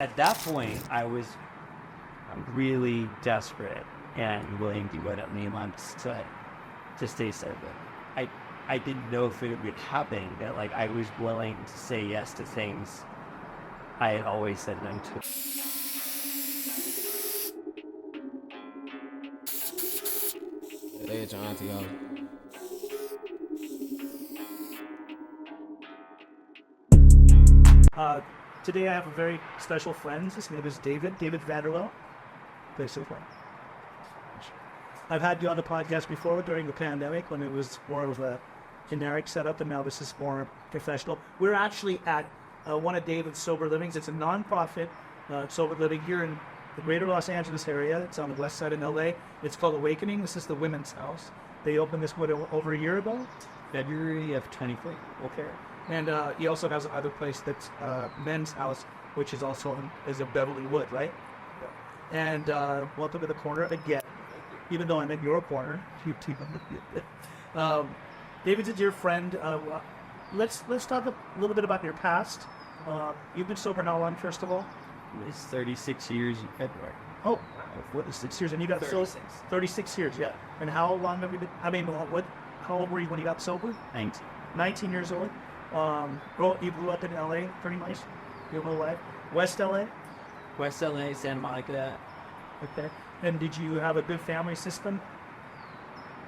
At that point, I was really desperate and willing to go to many months to stay sober. I I didn't know if it would happen. That like I was willing to say yes to things I had always said no to. They at your auntie house. Uh, Today I have a very special friend. His name is David Vanderwell. Basically, I've had you on the podcast before during the pandemic when it was more of a generic setup, and now this is more professional. We're actually at one of David's sober livings. It's a non-profit sober living here in the greater Los Angeles area. It's on the west side of LA. It's called Awakening. This is the women's house. They opened this over a year ago. February of 23. Okay. And he also has another place that's men's house, which is also is in Beverly Wood, right? And welcome to the corner again, even though I'm in your corner. David's a dear friend. Let's talk a little bit about your past. You've been sober how long, first of all? It's 36 years in February. Oh, what is 6 years? And you got 36. 36 years, yeah. And how long have you been? I mean, how old were you when you got sober? 19. 19 years old. You grew up in LA, pretty much. Your whole life. West LA. West LA, Santa Monica. Okay. And did you have a good family system?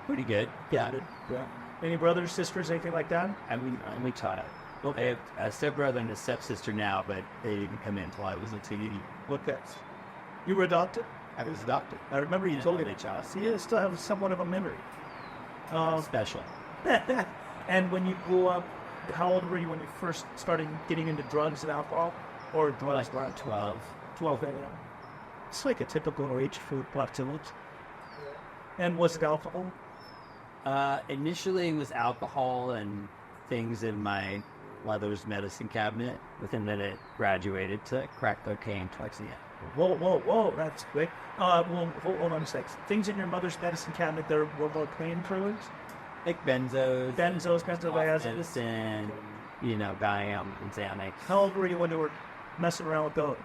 Pretty good. Yeah. Yeah. Any brothers, sisters, anything like that? I'm only child. Well, I have a stepbrother and a stepsister now, but they didn't come in until I was a teenager. Okay. You were adopted? I was adopted. I remember you told me that, child. See, you still have somewhat of a memory. Special. And when you grew up, how old were you when you first started getting into drugs and alcohol? Or drugs? Like 12. 12, yeah. It's like a typical age for populations. And was it alcohol? Initially, it was alcohol and things in my mother's medicine cabinet. Within a minute, graduated to crack cocaine towards the end. Whoa, that's quick. Well, hold on a sec. Things in your mother's medicine cabinet, there were more clean drugs? Like benzodiazepines, medicine, Valium and Xanax. How old were you when you were messing around with those?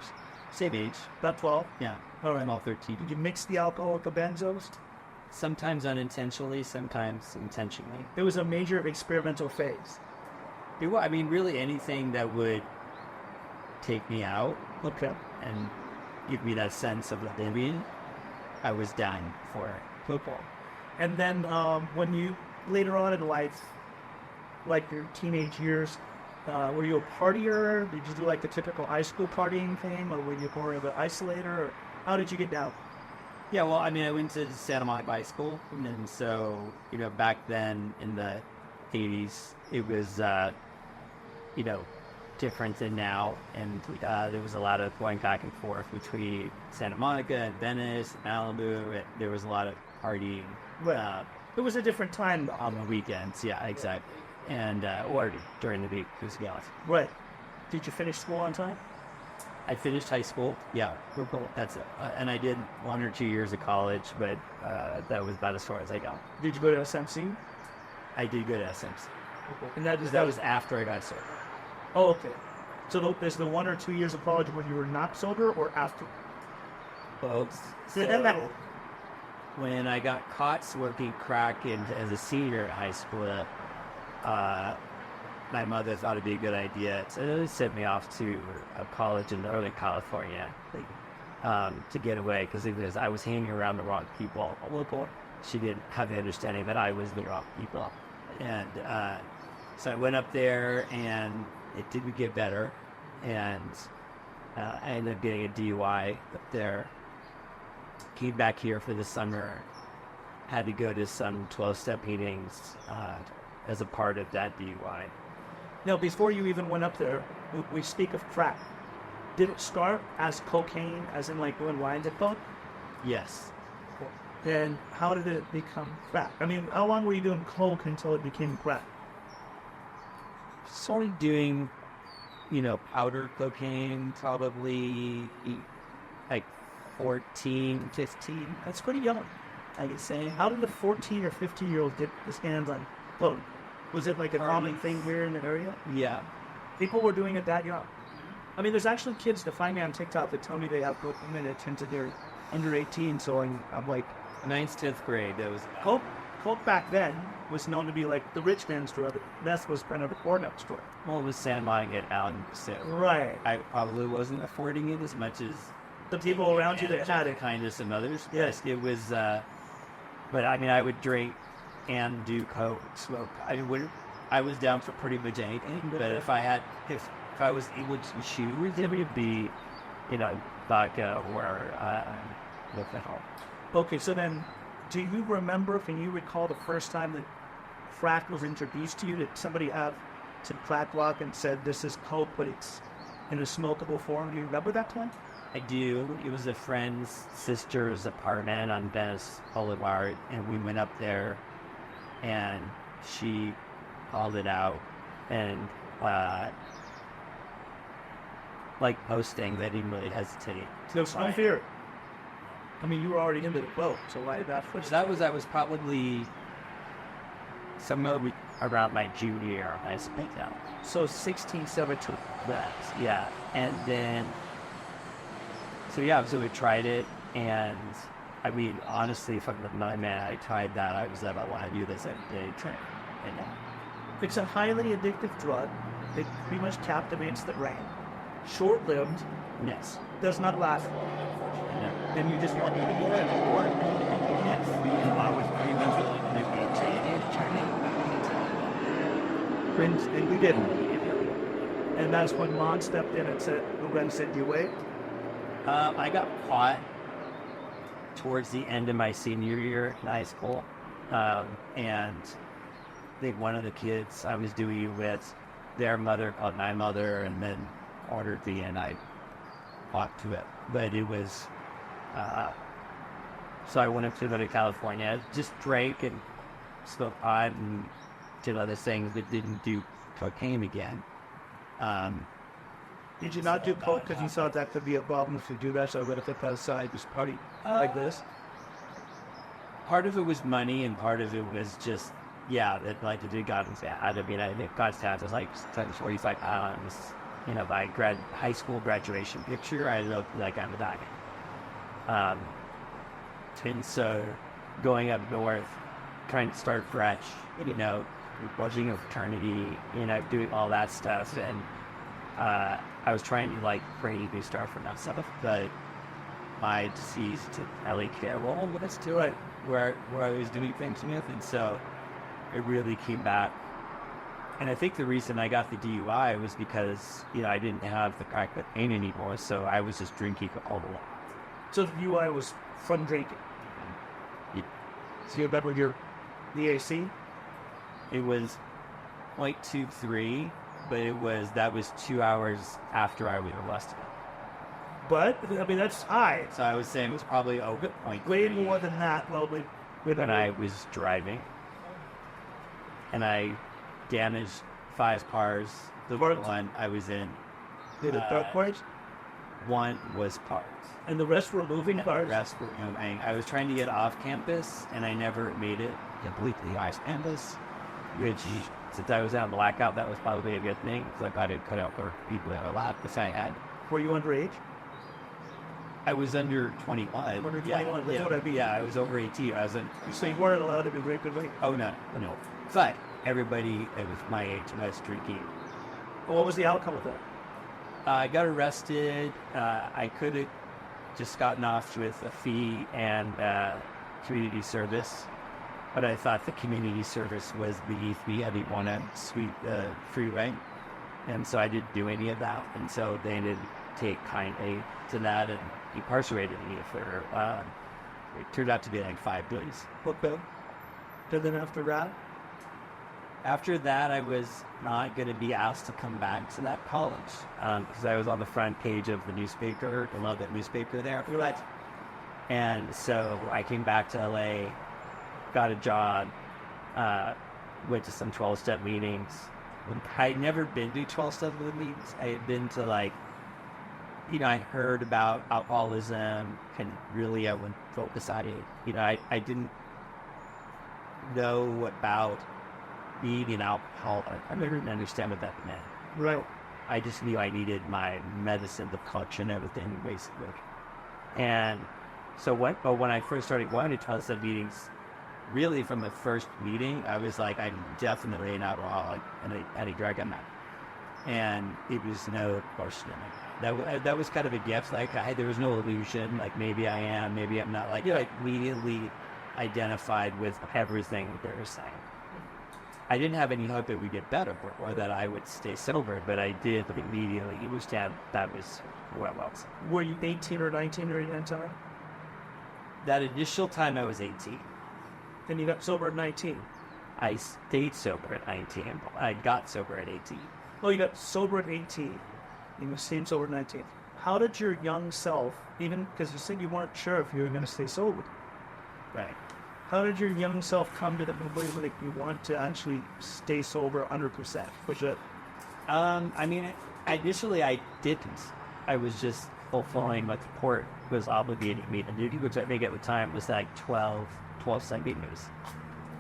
Same age. About 12? Yeah. All right. I'm all 13. Did you mix the alcohol with the benzos? Sometimes unintentionally, sometimes intentionally. It was a major experimental phase. Really anything that would take me out. Okay. And give me that sense of living, I was down for it. Football. And then when you, later on in life, like your teenage years, were you a partier? Did you do like the typical high school partying thing? Or were you more of an isolator? Or how did you get down? Yeah, well, I went to Santa Monica High School. And so, back then in the 80s, it was, different than now. And there was a lot of going back and forth between Santa Monica and Venice, and Malibu. And there was a lot of partying. Well, it was a different time on the weekends. Yeah, exactly. And or during the week, to be honest. Right. Did you finish school on time? I finished high school. Yeah, that's it. And I did 1 or 2 years of college, but that was about as far as I got. Did you go to SMC? I did go to SMC. And that was after I got sober. Oh, okay. So there's the 1 or 2 years of college when you were not sober, or after? Both. So, when I got caught smoking crack as a senior at high school, my mother thought it'd be a good idea, so they sent me off to a college in Northern California to get away, because I was hanging around the wrong people. She didn't have the understanding that I was the wrong people. And so I went up there, and it didn't get better, and I ended up getting a DUI up there. Came back here for the summer, had to go to some 12-step meetings as a part of that DUI. Now, before you even went up there, we speak of crack. Did it start as cocaine, as in like doing lines at both? Yes. Then how did it become crack? How long were you doing coke until it became crack? Started doing, powder cocaine probably like 14, 15. That's pretty young, I could say. How did a 14 or 15-year-old get his hands on coke? Was it like a common thing here in the area? Yeah. People were doing it that young. I mean, there's actually kids that find me on TikTok that tell me they have coke and they tend to they're under 18. So I'm like, 9th, 10th grade. That was coke back then was known to be like the rich man's drug. Meth was kind of the poor man's drug. well, it was Santa Monica and Allen, so Right. I probably wasn't affording it as much as The people around you that had it. kind of some others. Yes. It was, but I mean, I would drink and do coke, smoke. I was down for pretty much anything. But if I was able to choose, it would be, vodka or what the hell. Okay, so then, do you remember, can you recall the first time that crack was introduced to you? Did somebody have some crack rock and said, this is coke, but it's in a smokable form? Do you remember that time? I do. It was a friend's sister's apartment on Venice Boulevard, and we went up there, and she called it out, and like posting, they didn't really hesitate. No fear. I mean, you were already into the boat, so why did that Which I was probably somewhere around my junior year of high school. Yeah. So 16, 17. Yeah. And then, so we tried it, and I mean, honestly, from the moment I tried that, I was like, I want to do this every day. And It's a highly addictive drug. It pretty much captivates the brain. Short-lived, yes. does not last long. Yeah. And you just want to do more and more. Yes. I was pretty much And we didn't. And that's when Mom stepped in and said, we're going to send you away. I got caught towards the end of my senior year in high school. And I think one of the kids I was doing it with, their mother called my mother and then ordered me, and I walked to it. But it was, so I went up to California, just drank and smoked pot and did other things, but didn't do cocaine again. Did you not do coke because you thought that could be a problem if you do that, so I'm going to put that aside, just party like this? Part of it was money, and part of it was just, that like it got bad. I mean, I think God's tax was like 45 pounds. By high school graduation picture, I looked like I'm a doctor. And so going up north, trying to start fresh, watching a fraternity, doing all that stuff, and I was trying to create a new start for myself, but my deceased LA Carroll was to it, where I was doing things with, and so it really came back. And I think the reason I got the DUI was because, I didn't have the crack cocaine anymore, so I was just drinking all the while. So the DUI was from drinking? Yeah. So you remember the AC? It was 0.23, but that was 2 hours after I was arrested. But, I mean, that's high. So I was saying it was probably over 0.3. Way more than that, probably. When I was driving, and I damaged 5 cars. The one I was in, Did it third parts? one was parked. And the rest were moving The cars? rest were moving. I was trying to get off campus, and I never made it completely off campus, which, since I was out in blackout, that was probably a good thing, because I got it cut out for people that a lot, because I had. Were you underage? I was under 21. Under 21, that's what I mean. Yeah, I was over 18. I was in. So you weren't allowed to be drinking, right? Oh, no. But everybody that was my age was drinking. Well, what was the outcome of that? I got arrested. I could have just gotten off with a fee and community service, but I thought the community service was beneath me. I didn't want to sweep the freeway, and so I didn't do any of that. And so they didn't take kindly to that and incarcerated me for, it turned out to be 5 days. Okay. And then after that? After that, I was not going to be asked to come back to that college, because I was on the front page of the newspaper. I love that newspaper there. Right. And so I came back to LA, got a job, went to some 12-step meetings. I'd never been to 12-step meetings. I had been to I heard about alcoholism, and really I wouldn't focus on it. I didn't know about being an alcoholic. I didn't understand what that meant. Right. I just knew I needed my medicine, the clutch and everything, basically. And so when I first started going to 12-step meetings, really from the first meeting, I was like, I'm definitely an alcoholic and a drug addict. And it was no question. That was kind of a gift. Like, there was no illusion. Like, maybe I am, maybe I'm not. Like, I immediately identified with everything that they were saying. I didn't have any hope it would get better or that I would stay sober, but I did immediately understand that was what it was. Were you 18 or 19 during that time? That initial time I was 18. And you got sober at 19? I stayed sober at 19. I got sober at 18. Oh, you got sober at 18. You stayed sober at 19. How did your young self, even because you said you weren't sure if you were going to stay sober, Right. how did your young self come to the conclusion that you want to actually stay sober 100%? Which I mean, initially I didn't. I was just fulfilling what the court was obligating me to do, which I think at the time was like 12 centimeters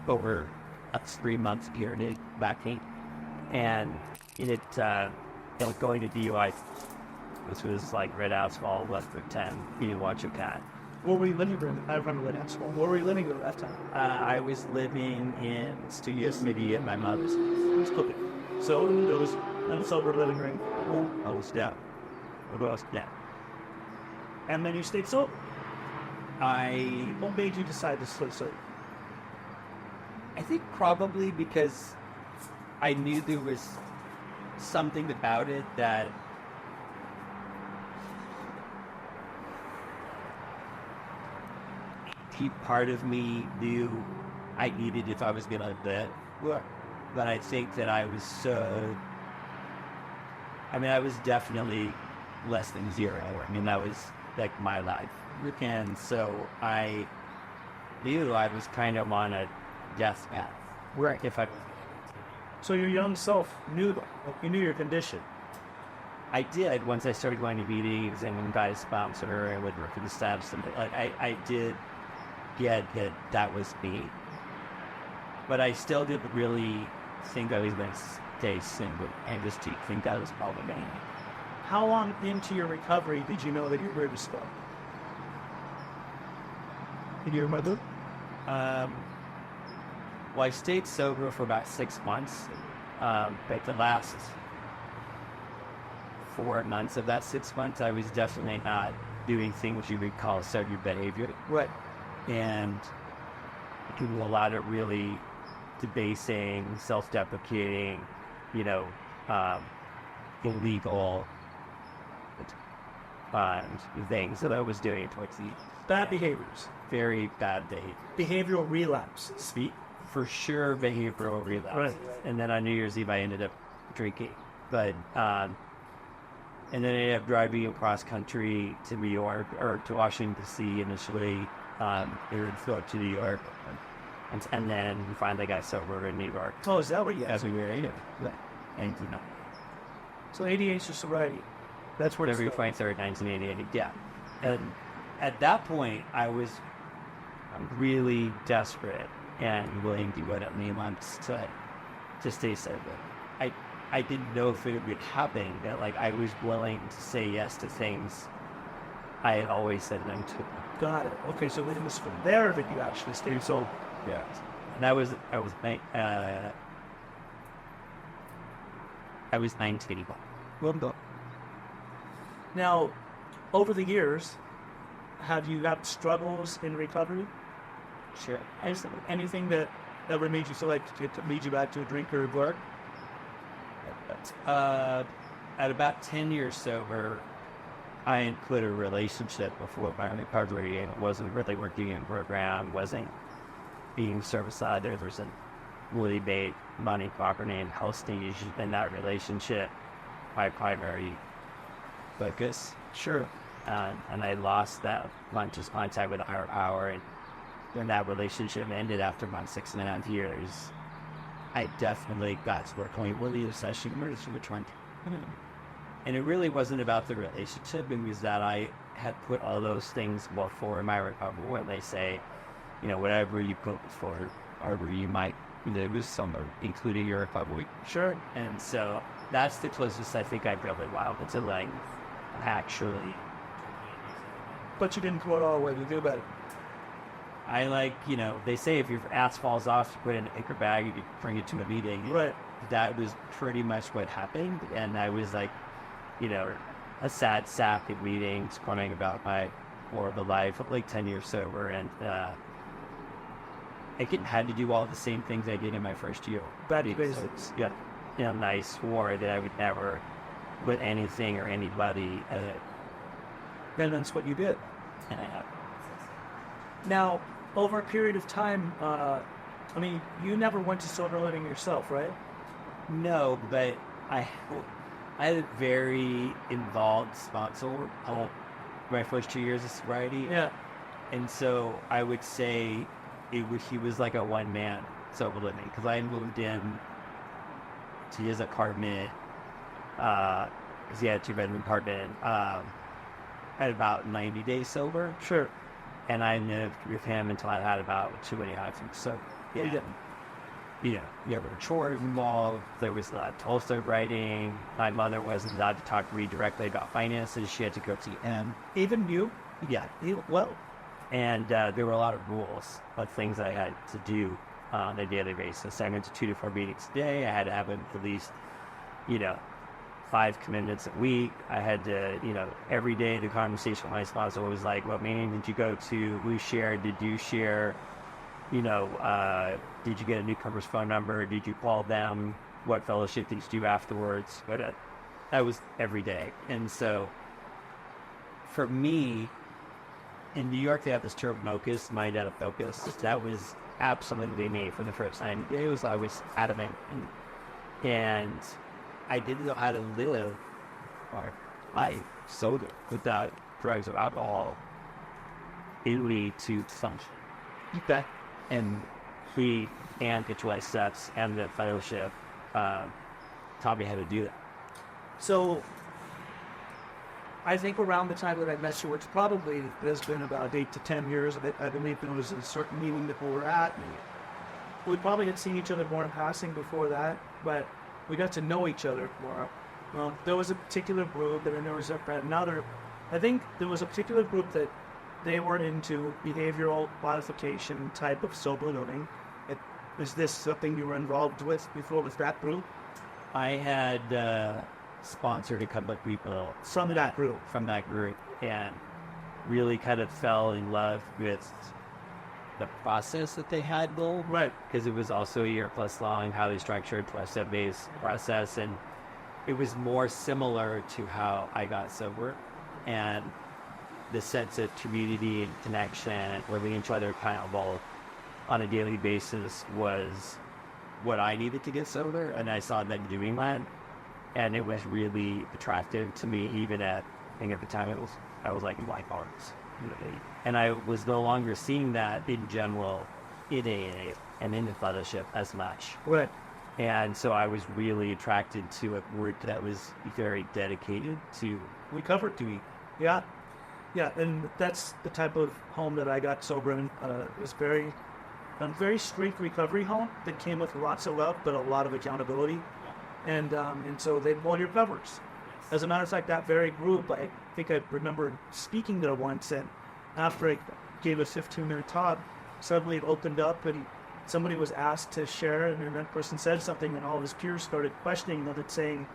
over a 3-month period back in. And going to DUI, which was like red asphalt, less than 10, you watch your cat. Where were you living in? I remember red asphalt. Where were you living at that time? I was living in Studio City at my mother's. Okay. So it was a sober living room. I was down. Yeah. And then you stayed sober. I What made you decide to stay sober? think probably because I knew there was something about it that part of me knew I needed if I was going to live. But I think that I was I was definitely less than zero. I mean, that was like my life. And so I knew I was kind of on a death path. Right. If I So your young self knew your condition. I did once I started going to meetings and when guys sponsor her and would work for the staff, something like I did get that was me. But I still didn't really think I was going to stay single and just think that was probably me. How long into your recovery did you know that you were to stop? Did you remember? Well, I stayed sober for about 6 months. But the last 4 months of that 6 months, I was definitely not doing things you would call sober behavior. Right. And doing a lot of really debasing, self-deprecating, illegal things that I was doing towards the Bad behaviors. very bad day. Behavioral relapse. For sure, behavioral relapse. Right. And then on New Year's Eve, I ended up drinking. But and then I ended up driving across country to New York or to Washington D.C. initially. Or to New York, and then we finally got sober in New York. Oh, is that what you As we were 80. And So 88 is your sobriety. That's where February 23rd, 1988. Yeah. And at that point, I was really desperate and willing to go to many months to stay sober. I didn't know if it would happen, but like I was willing to say yes to things I had always said no to. Got it. Okay, so it was from there that you actually stayed sober. Yeah. And I was 19. Now, over the years, have you got struggles in recovery? Sure. Anything that ever made you feel like to lead you back to a drink or a drug? At about 10 years sober, I included a relationship before my recovery and wasn't really working in a program, wasn't being service-side. There wasn't really made money, property, and health stage in that relationship, my primary focus. Sure. And I lost that conscious contact with a higher power, and when that relationship ended after about 6.5 years, I definitely got to work on really obsession emergency with trying. And it really wasn't about the relationship. It was that I had put all those things before my recovery. When they say, whatever you put before, however you might lose somewhere, including your recovery. Sure. And so that's the closest I think I've really wound to like actually. But you didn't throw it all away. You do better. I like, they say if your ass falls off, you put it in a paper bag, you can bring it to a meeting. Right. That was pretty much what happened. And I was like, a sad sack at meetings, crying about my horrible life of like 10 years sober. And I had to do all the same things I did in my first year. Bad basics. Yeah. And I swore that I would never put anything or anybody at it. And that's what you did. And I have. Now, over a period of time, you never went to sober living yourself, right? No, but I had a very involved sponsor my first 2 years of sobriety. Yeah. And so I would say he was like a one-man sober living, because I moved in to his apartment, because he had a 2-bedroom apartment, at about 90 days sober. Sure. And I lived with him until I had about 2.5 years. So, yeah. You were chores involved. There was Tolstoy writing. My mother wasn't allowed to talk to me directly about finances. She had to go see him. Even you? Yeah. Well, and there were a lot of rules of things I had to do on a daily basis. I went to 2 to 4 meetings a day. I had to have at least, 5 commitments a week. I had to, every day the conversation with my sponsor was like, what meeting did you go to? Who shared? Did you share? Did you get a newcomer's phone number? Did you call them? What fellowship did you do afterwards? But that was every day. And so for me, in New York, they have this term MOCUS, mind out of focus. That was absolutely me for the first 90 days. I was adamant. And I didn't know how to live our life sober without drugs or alcohol in me to function. Okay. And we and Ritualized Steps and the fellowship taught me how to do that. So I think around the time that I met you, which probably has been about 8 to 10 years, I believe there was a certain meeting that we were at. We probably had seen each other more in passing before that, but we got to know each other more. Well, there was a particular group that I know was another. I think there was a particular group that they were into behavioral modification type of sober living. Is this something you were involved with before with that group? I had sponsored a couple of people From that group. And really kind of fell in love with the process that they had going. Right. Because it was also a year plus long, highly structured, step-based process. And it was more similar to how I got sober. And the sense of community and connection, holding each other accountable on a daily basis was what I needed to get sober. And I saw them doing that. And it was really attractive to me, even at the time I was like in LifeWorks. And I was no longer seeing that in general in AA and in the fellowship as much. Right. And so I was really attracted to a group that was very dedicated to recovery. Yeah. Yeah, and that's the type of home that I got sober in. It was a very strict recovery home that came with lots of love, but a lot of accountability. And so they mold your covers. As a matter of fact, that very group, I think I remember speaking there once, and after I gave a 15-minute talk, suddenly it opened up and somebody was asked to share, and that person said something, and all of his peers started questioning them and saying,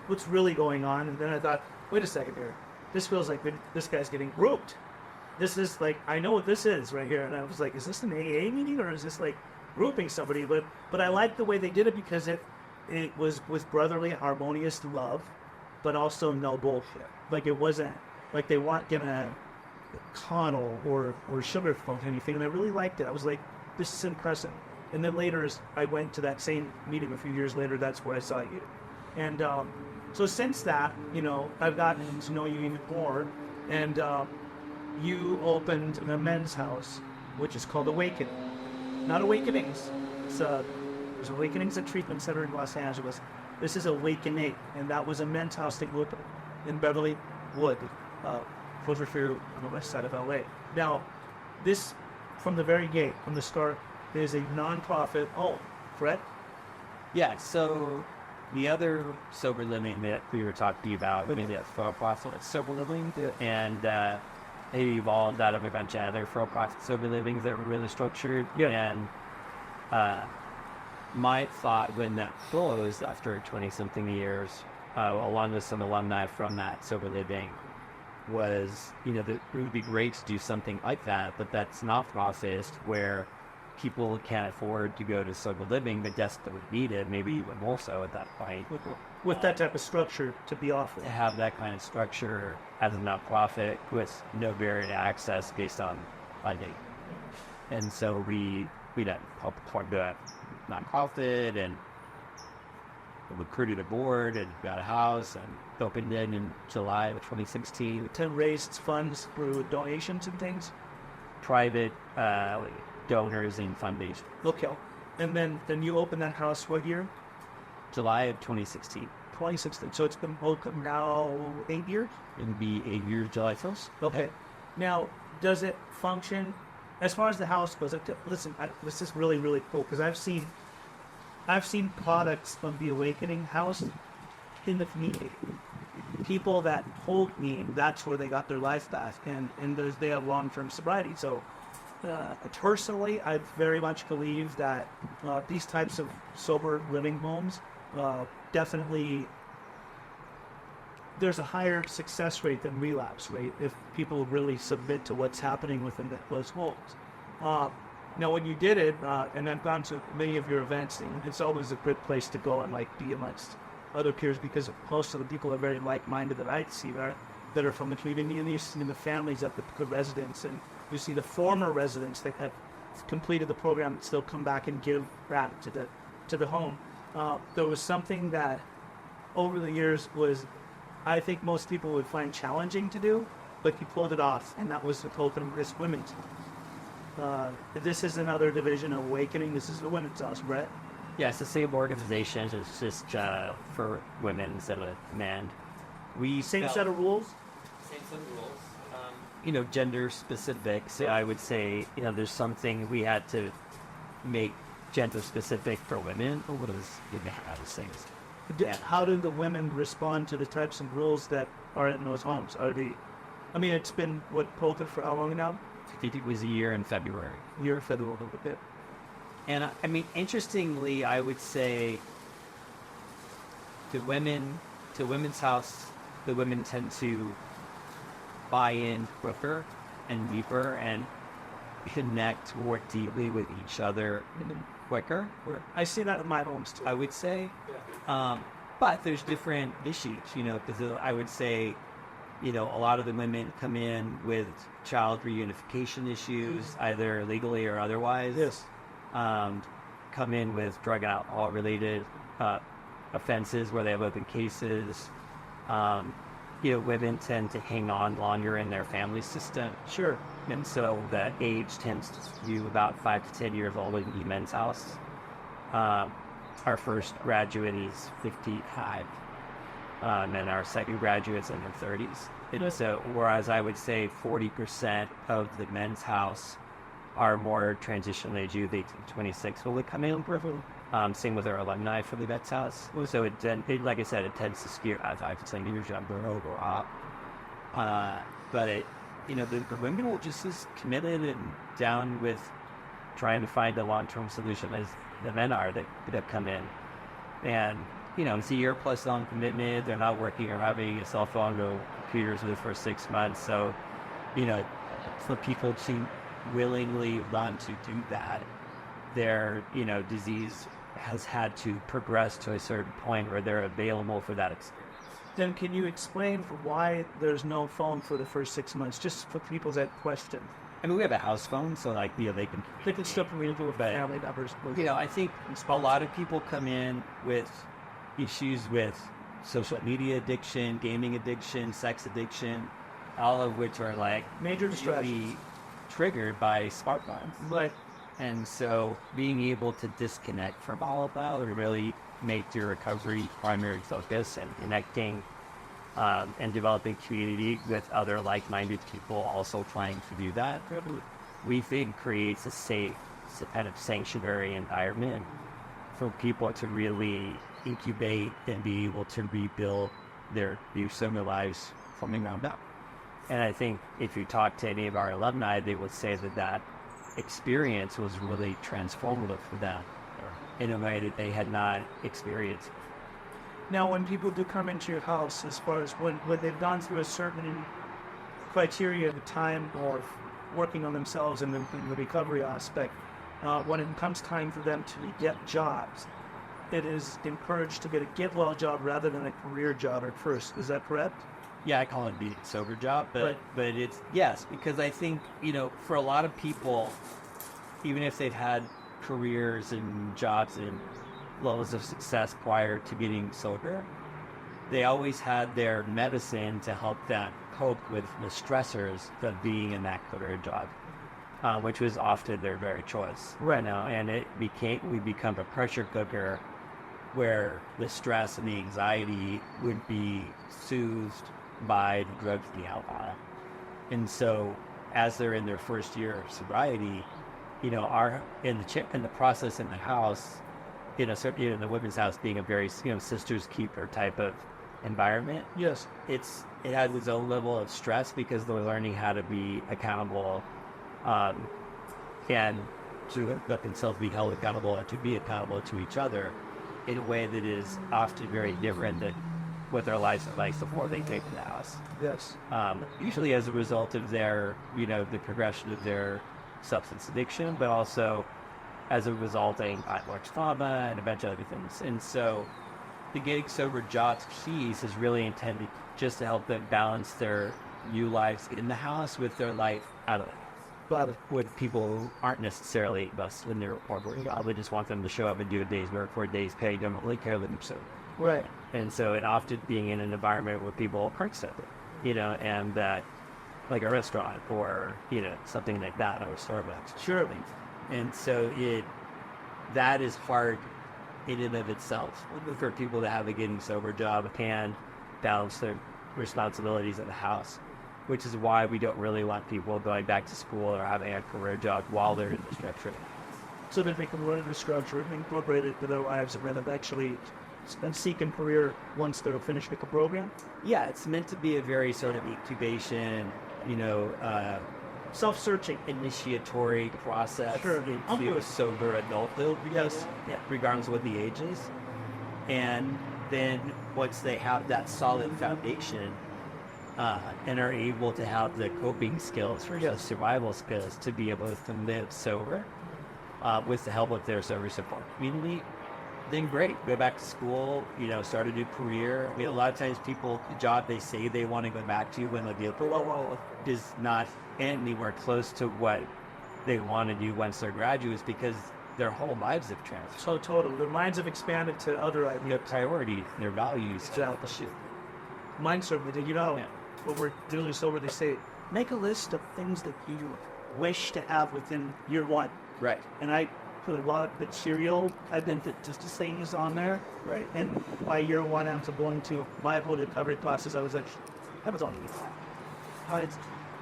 what's really going on? And then I thought, wait a second here. This feels like this guy's getting groped. This is like, I know what this is right here. And I was like, is this an AA meeting or is this like grouping somebody? But I liked the way they did it because it was with brotherly, harmonious love, but also no bullshit. Like it wasn't like they weren't gonna coddle or sugarcoat anything. And I really liked it. I was like, this is impressive. And then later, as I went to that same meeting a few years later, that's where I saw you. And so since that, I've gotten to know you even more. And you opened a men's house, which is called Awakening. Not Awakenings. There's Awakenings at Treatment Center in Los Angeles. This is Awakening, and that was a men's house that you opened in Beverly Wood, Cloverfield on the west side of LA. Now, this, from the very gate, from the start, is a non-profit home, correct? Yeah, so The other sober living that we were talking about, maybe that for-profit sober living, and it evolved out of a bunch of other for-profit sober livings that were really structured. And my thought when that closed after 20-something years, along with some alumni from that sober living, was, that it would be great to do something like that, but that's not processed where people can't afford to go to sober living, but desperately need it, maybe even more so at that point. With that type of structure to be offered. To have that kind of structure as a nonprofit with no barrier to access based on funding. And so we formed a nonprofit and recruited a board and got a house and opened it in July of 2016. To raise funds through donations and things? Private donors and fundraisers. Okay. And then you opened that house what year? July of 2016. 2016. So it's been open now 8 years? It'll be 8 years July 1st. Okay. Now, does it function, as far as the house goes, listen, this is really, really cool, because I've seen products of the Awakening House in the community. People that told me that's where they got their life back, and they have long-term sobriety. So personally, I very much believe that these types of sober living homes definitely, there's a higher success rate than relapse rate if people really submit to what's happening within those homes. Now, when you did it, and I've gone to many of your events, it's always a good place to go and be amongst other peers, because most of the people are very like-minded that I see that are from the community, and you see the families of the residents, and you see the former residents that have completed the program that still come back and give back to the home. There was something that over the years was, I think most people would find challenging to do, but you pulled it off, and that was the Open Risk Women's. This is another division of Awakening. This is the Women's House, right? Yeah, it's the same organization. It's just for women instead of men. Same set of rules? Same set of rules. Gender specific. So I would say, there's something we had to make gender specific for women. Or what is how to say this? How do the women respond to the types of rules that are in those homes? It's been, open for how long now? I think it was a year in February. Year in February, a little bit. And interestingly, I would say to Women's House, the women tend to buy in quicker and deeper and connect more deeply with each other quicker. I see that in my homes too. I would say. But there's different issues, because I would say, a lot of the women come in with child reunification issues, either legally or otherwise. Yes. Come in with drug and alcohol related offenses where they have open cases. Women tend to hang on longer in their family system. Sure. And so that age tends to skew about 5 to 10 years old in the men's house. Our first graduate is 55. And our second graduate's in their 30s. So, whereas I would say 40% of the men's house are more transitional age youth, 18 to 26, will come in. Same with our alumni from the Vets House. So it like I said, it tends to skew as 5 to 10 years younger overall. But the women will just as committed and down with trying to find a long-term solution as the men are that come in. And it's a year plus long commitment. They're not working or having a cell phone or computers for the first 6 months. So, for people to willingly want to do that, their, disease has had to progress to a certain point where they're available for that experience. Then can you explain why there's no phone for the first 6 months, just for people that question? We have a house phone, so they can still communicate with family members. I think a lot of people come in with issues with social media addiction, gaming addiction, sex addiction, all of which are major distractions triggered by smartphones. Right. And so being able to disconnect from all of that or really make your recovery primary focus and connecting and developing community with other like-minded people also trying to do that, we think creates a safe kind of sanctuary environment for people to really incubate and be able to rebuild their sober lives from the ground up. And I think if you talk to any of our alumni, they would say that experience was really transformative for them in a way that they had not experienced. Now, when people do come into your house, as far as when they've gone through a certain criteria at the time of working on themselves in the recovery aspect, when it comes time for them to get jobs, it is encouraged to get a get-well job rather than a career job at first. Is that correct? Yeah, I call it being a sober job, but it's, yes, because I think, for a lot of people, even if they've had careers and jobs and levels of success prior to getting sober, they always had their medicine to help them cope with the stressors of being in that career job, which was often their very choice. Right. And we become a pressure cooker where the stress and the anxiety would be soothed by the drugs and the alcohol. And so as they're in their first year of sobriety, in the process in the house, certainly in the women's house being a very, sister's keeper type of environment. Yes. It has its own level of stress because they're learning how to be accountable, and to let themselves be held accountable and to be accountable to each other in a way that is often very different than what their lives are like before they take to the house. Yes. Usually as a result of their, the progression of their substance addiction, but also as a resulting LifeWorks trauma and a bunch of other things. And so the Getting Sober Jobs piece is really intended just to help them balance their new lives in the house with their life out of it. But With people who aren't necessarily best in their corporate job, they just want them to show up and do a day's work for a day's pay, don't really care that they're sober. right. And so it often being in an environment where people aren't sober, and that, like a restaurant or, something like that, or Starbucks. Sure. And so that is hard in and of itself for people to have a Getting Sober job and balance their responsibilities in the house, which is why we don't really want people going back to school or having a career job while they're in the structure. So that they can learn the structure and incorporate it to their lives and then eventually seek a career once they're finished with the program? Yeah, it's meant to be a very sort of incubation, Self-searching. initiatory process Sure. into a sober adulthood. Yes. Yeah, regardless of what the age is. And then once they have that solid foundation, and are able to have the coping skills or the survival skills to be able to live sober, with the help of their sober support community, then great. Go back to school, start a new career. A lot of times people, the job they say they want to go back to when the vehicle is not anywhere close to what they want to do once they're graduates, because their whole lives have transformed. So total. Their minds have expanded to other ideas. Their priorities, their values. Exactly. Mine certainly did. When we're doing sober, they say, make a list of things that you wish to have within year one. Right. And I put a lot of material, I've been just the things on there. Right. And by year one, after going to my whole recovery classes, I was on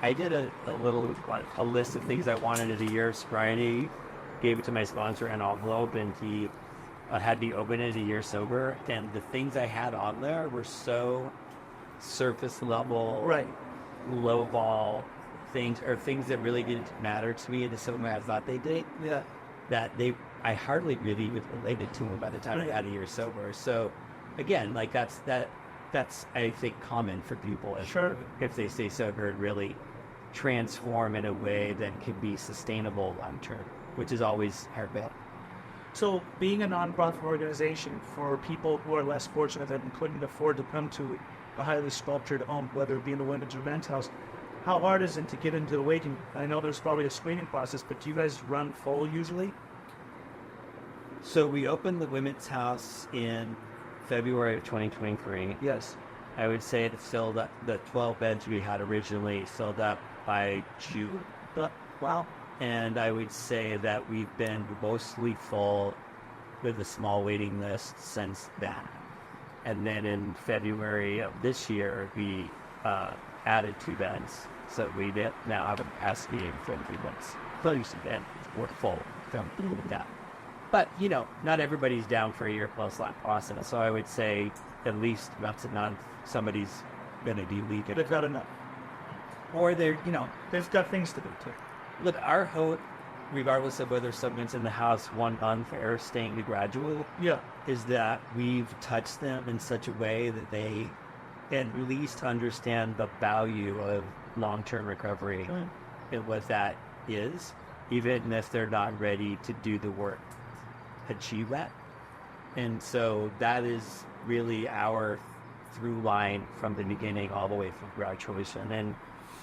I did a list of things I wanted in a year. Sobriety, gave it to my sponsor in an envelope, and he had me open it a year sober. And the things I had on there were so surface level, right, low ball things, or things that really didn't matter to me in the same way I thought they did. Yeah. I hardly really even related to them by the time I got a year sober. So again, that's I think common for people if they stay sober and really transform in a way that can be sustainable long term, which is always hard. So being a nonprofit organization for people who are less fortunate and couldn't afford to come to a highly sculptured home, whether it be in the women's or men's house, how hard is it to get into the waiting? I know there's probably a screening process, but do you guys run full usually? So we opened the women's house in February of 2023. Yes. I would say it filled up, the 12 beds we had originally filled up by June. Wow. And I would say that we've been mostly full with a small waiting list since then. And then in February of this year, we added 2 beds. So we now have a capacity of 50 beds. Close to bed. We're full from that. But, not everybody's down for a year plus life process. So I would say at least once a month, somebody's going to be leaving. They've got enough. Or they've got things to do too. Look, our hope, regardless of whether someone's in the house 1 month or staying to graduate, is that we've touched them in such a way that they at least understand the value of long-term recovery and what that is, even if they're not ready to do the work to achieve that. And so that is really our through line from the beginning all the way through graduation.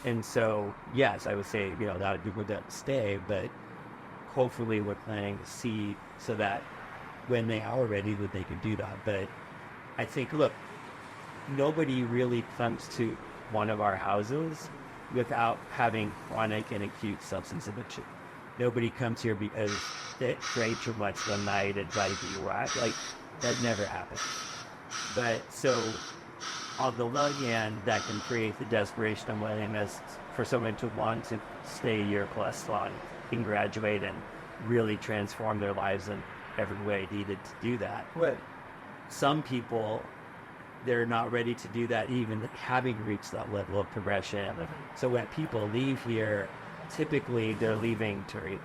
And so, yes, I would say, that people don't stay, but hopefully we're planning to see so that when they are ready that they can do that. But I think, look, nobody really comes to one of our houses without having chronic and acute substance addiction. Nobody comes here because they drank too much one night and tried to be whack. Like, that never happens. But so on the one hand, that can create the desperation and willingness for someone to want to stay a year plus long and graduate and really transform their lives in every way needed to do that. Right. Some people, they're not ready to do that even having reached that level of progression. So when people leave here, typically they're leaving to read.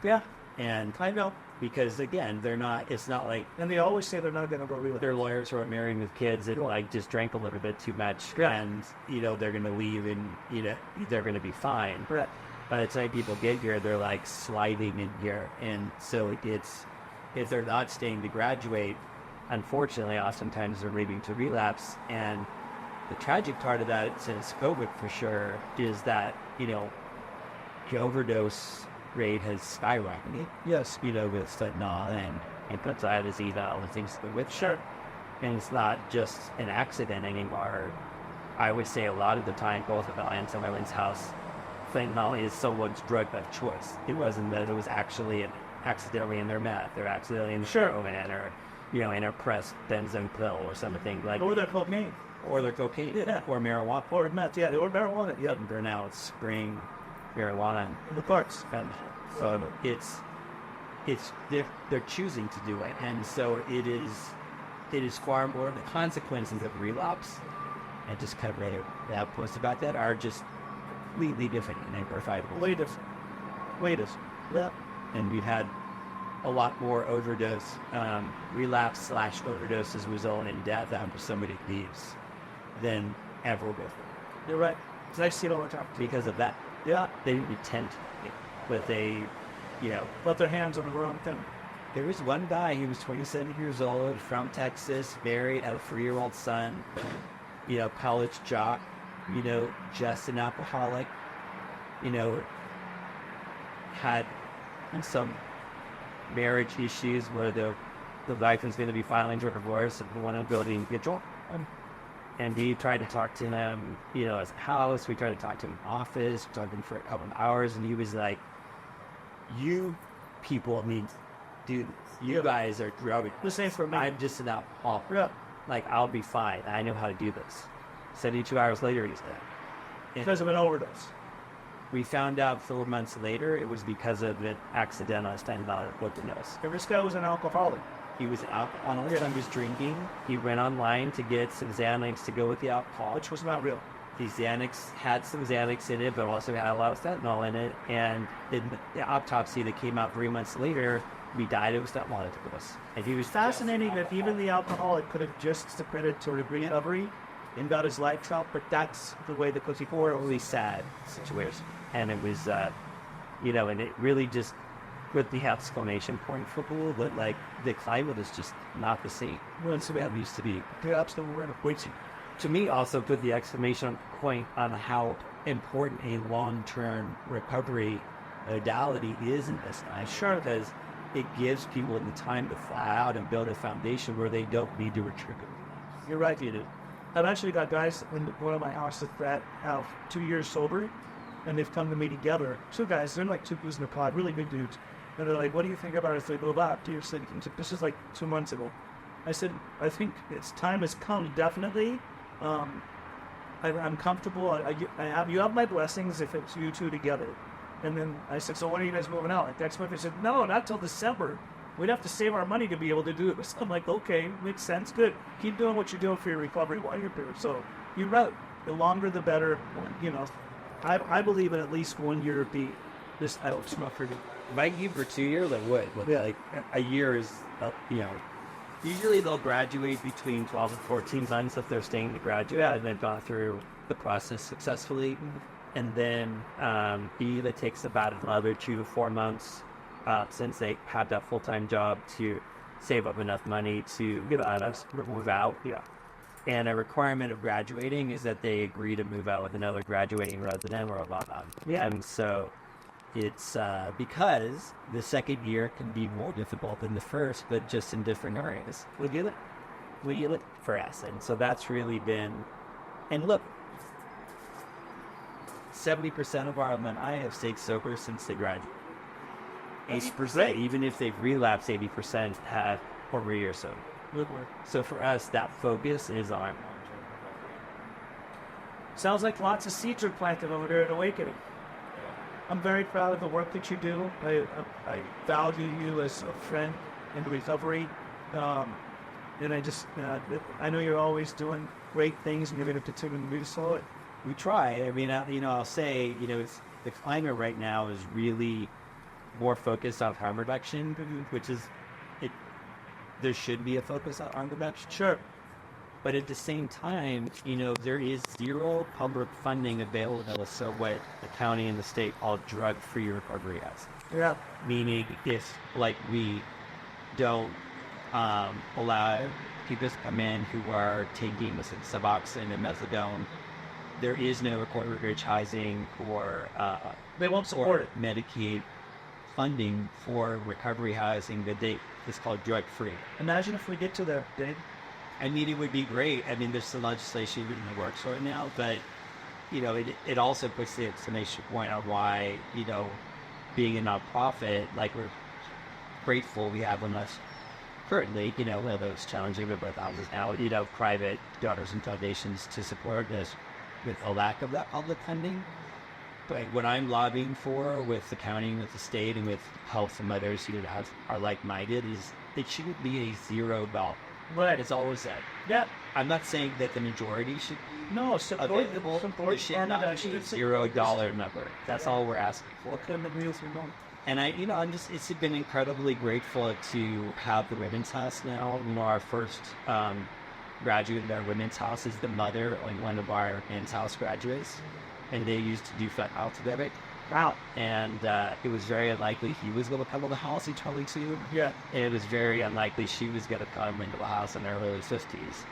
Yeah. And I know. Because again, it's not like, and they always say they're not going to go relapse. They're lawyers who are married with kids that just drank a little bit too much and, they're going to leave and, they're going to be fine. Right. By the time people get here, they're like sliding in here. And so if they're not staying to graduate, unfortunately, oftentimes they're leaving to relapse. And the tragic part of that, since COVID for sure, is that, the overdose rate has skyrocketed. Yes. With fentanyl and benzodiazepine and things to go with. Sure. And it's not just an accident anymore. I would say a lot of the time, both at Ellen and Eileen's house, fentanyl is someone's drug of choice. It wasn't that it was actually accidentally in their meth or accidentally in the heroin or, in a pressed benzone pill or something like. Or their cocaine. Or their cocaine. Yeah. Or marijuana. Or meth, yeah. Or marijuana, yeah. And they're now spraying marijuana in the parks. And so they're choosing to do it. And so it is far more the consequences of relapse and just cut rate outputs about that are just completely different and verifiable. Way different. Yeah. And we've had a lot more overdose, relapse/overdoses result in death after somebody leaves than ever before. You're right. Because I see it all the time. Because of that. Yeah. They didn't intend to, but they, put their hands on the wrong thing. There was one guy, he was 27 years old, from Texas, married, had a 3-year-old son, college jock, just an alcoholic, had some marriage issues where the wife was going to be filing for divorce and wanted to go to the individual. And we tried to talk to him, at his house. We tried to talk to him in the office, talked to him for a couple of hours, and he was like, you people need to do this. You guys are drug. The same for me. I'm just an alcoholic. Yeah. Like, I'll be fine. I know how to do this. 72 hours later, he's dead. Because of an overdose. We found out 4 months later it was because of an accidental fentanyl overdose. This guy was an alcoholic. He was an alcoholic. He was drinking. He went online to get some Xanax to go with the alcohol. Which was not real. These Xanax had some Xanax in it, but also had a lot of fentanyl in it. And in the autopsy that came out 3 months later, he died of fentanyl overdose. And he was fascinating that even the alcoholic could have just submitted to recovery and got his life out, but that's the way the cookie for a really sad situation. And it was, and it really just put the exclamation point for people that, like, the climate is just not the same. Well, it's it used to be. Perhaps the word of waiting. To me, also put the exclamation point on how important a long-term recovery modality is in this time. Sure, because it gives people the time to fly out and build a foundation where they don't need to retrigger. You're right, you do. I've actually got guys in one of my houses that have 2 years sober, and they've come to me together. 2 guys, they're like 2 peas in a pod, really big dudes. And they're like, what do you think about it if they go back to your city? This is like 2 months ago. I said, I think its time has come, definitely. I'm comfortable. You have my blessings if it's you two together. And then I said, so when are you guys moving out? Like next month? They said, no, not till December. we'd have to save our money to be able to do this. I'm like, okay, makes sense, good. Keep doing what you're doing for your recovery while you're here. So you're right. The longer, the better. You know, I believe in at least 1 year to be this out. Might give for 2 years, I would. But Yeah. like a year is, you know, usually they'll graduate between 12 and 14 months if they're staying to graduate and they've gone through the process successfully. And then it takes about another 2 to 4 months since they have that full-time job to save up enough money to move out. Yeah. And a requirement of graduating is that they agree to move out with another graduating resident or a lot. Yeah. And so it's because the second year can be more difficult than the first, but just in different areas. We get it for us. And so that's really been, and look, 70% of our alumni have stayed sober since they graduated. 80%, even if they've relapsed, 80% have over a year or so. Good work. So for us, that focus is on. Sounds like lots of seeds are planted over there at Awakening. I'm very proud of the work that you do. I value you as a friend in recovery. And I know you're always doing great things and you're going to continue to do so. We try. I mean, I'll say, it's, the climate right now is really more focused on harm reduction, which is, there should be a focus on harm reduction. Sure. But at the same time, there is zero public funding available. So what the county and the state call drug-free recovery has. Yeah. Meaning if, we don't allow people to come in who are taking Suboxone and methadone, there is no recovery housing or they won't support it. Medicaid funding for recovery housing that is called drug-free. Imagine if we get to there, Dave. I mean, it would be great. I mean, there's some legislation in the works right now, but, it also puts the exclamation point on why, being a nonprofit, we're grateful we have on us currently, one of those challenging, but now, private donors and foundations to support this with a lack of that public funding. But what I'm lobbying for with the county, with the state, and with health and others who are like-minded is it shouldn't be a $0. Right. It's always said. Yeah. I'm not saying that the majority should be available. It should not be a $0 number. That's all we're asking for. And it's been incredibly grateful to have the women's house now. Our first graduate in our women's house is the mother of one of our men's house graduates. And they used to do flat house together. Wow. And it was very unlikely he was going to come to the house eternally soon. Yeah. And it was very unlikely she was going to come into the house in her early 50s.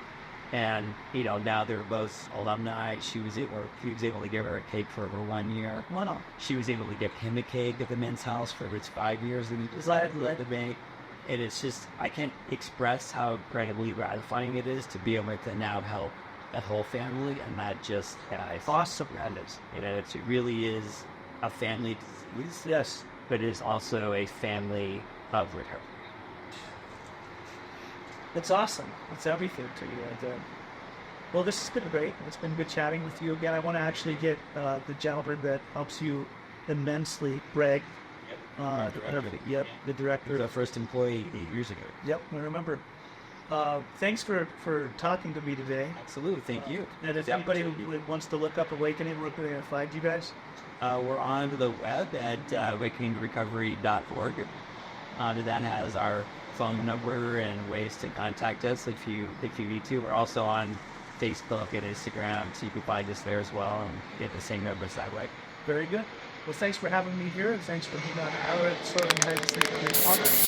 And, now they're both alumni. He was able to give her a cake for her 1 year. Wow. She was able to give him a cake at the men's house for his 5 years that he decided to make. And it's just, I can't express how incredibly gratifying it is to be able to now help that whole family, and that just it's awesome. It really is a family disease. Yes. But it is also a family of recovery. It's awesome. It's everything to you right there. Well, this has been great. It's been good chatting with you again. I want to actually get the gentleman that helps you immensely, Greg. The director. The first employee 8 years ago. Yep, I remember. Thanks for talking to me today. Absolutely, thank you. And if anybody wants to look up Awakening, where can they find you guys? We're on the web at awakeningrecovery.org. That has our phone number and ways to contact us if you need to. We're also on Facebook and Instagram, so you can find us there as well and get the same numbers that way. Very good. Well, thanks for having me here, and thanks for being on our sort of United States.